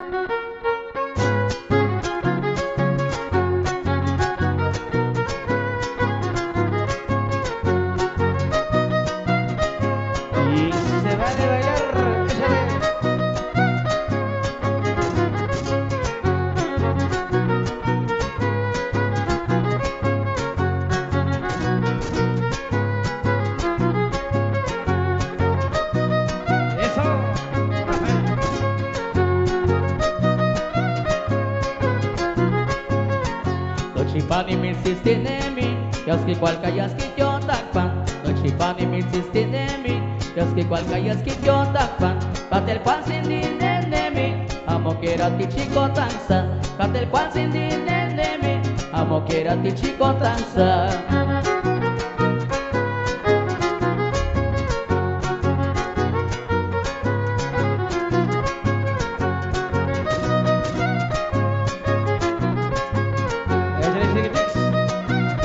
Y se vale bailar, échale. Eso. Noci pani mi sistinemi, jaski kwalka jaski takpan. Noci pani mi sistinemi, jaski kwalka jaski takpan. Katel kwan sindinemi, amo kera ti chico tansa. Katel kwan sindinemi, amo kera ti chico tansa.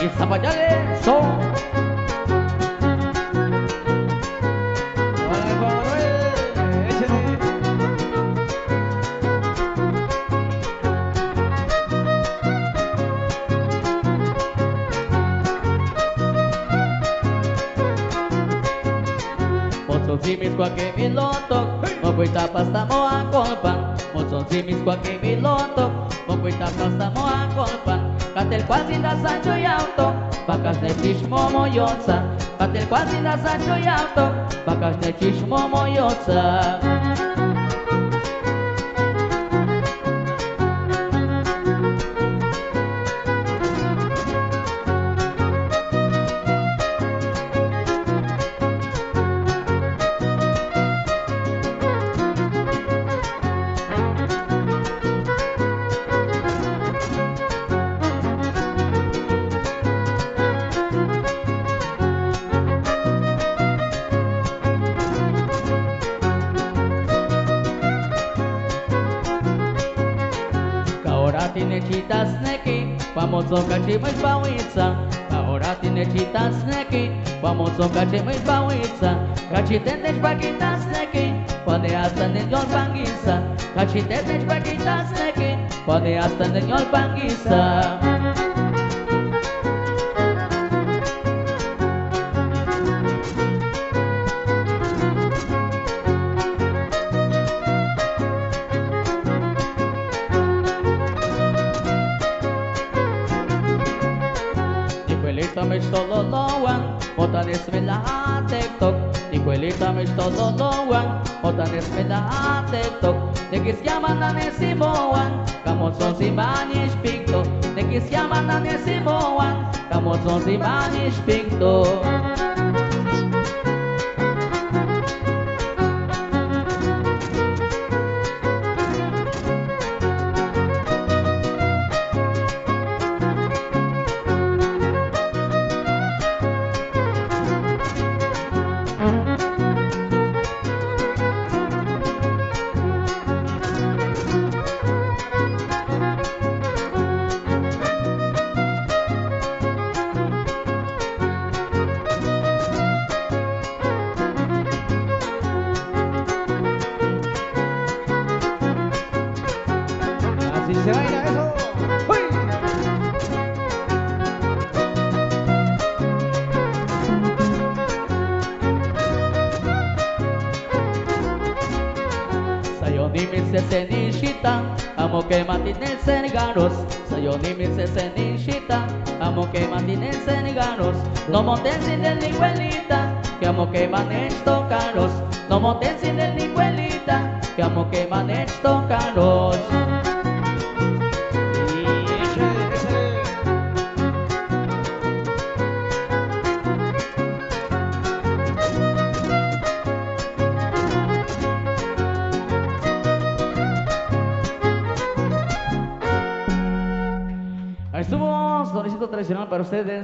Y zapallale son. Hola, Juan Manuel, échale. Muchos simis cualquier miloto, no cuita pasta moa colpan. Muchos simis cualquier miloto, no cuita pasta moa colpan. Katel quasi da Sancho y auto, vacas de chismo moyotza. Katel quasi da Sancho y auto, vacas de chismo moyotza. Ahora tiene chitas neki, vamos a cachimos bawiza. Ahora tiene chitas neki, vamos a cachimos bawiza. Cachitetes paquitas neki, pode hasta neñol panguiza. Cachitetes paquitas neki, pode hasta neñol panguiza. Nicuelita me stololowan, otan esmela TikTok. Nicuelita me stololowan, otan esmela TikTok. Nekis llaman a nesimowan, kamotson si manish picto. Nekis llaman a nesimowan, kamotson si manish picto. Así se baila eso. ¡Uy! Sayoni mi sesenishita, amo que matinen seneganos. Sayoni mi sesenishita, amo que matinen seneganos. No monten sin el nicuelita, que amo que manen tocanos. No monten sin el nicuelita, que amo que manen tocanos. Ahí estuvo, solicito tradicional para ustedes.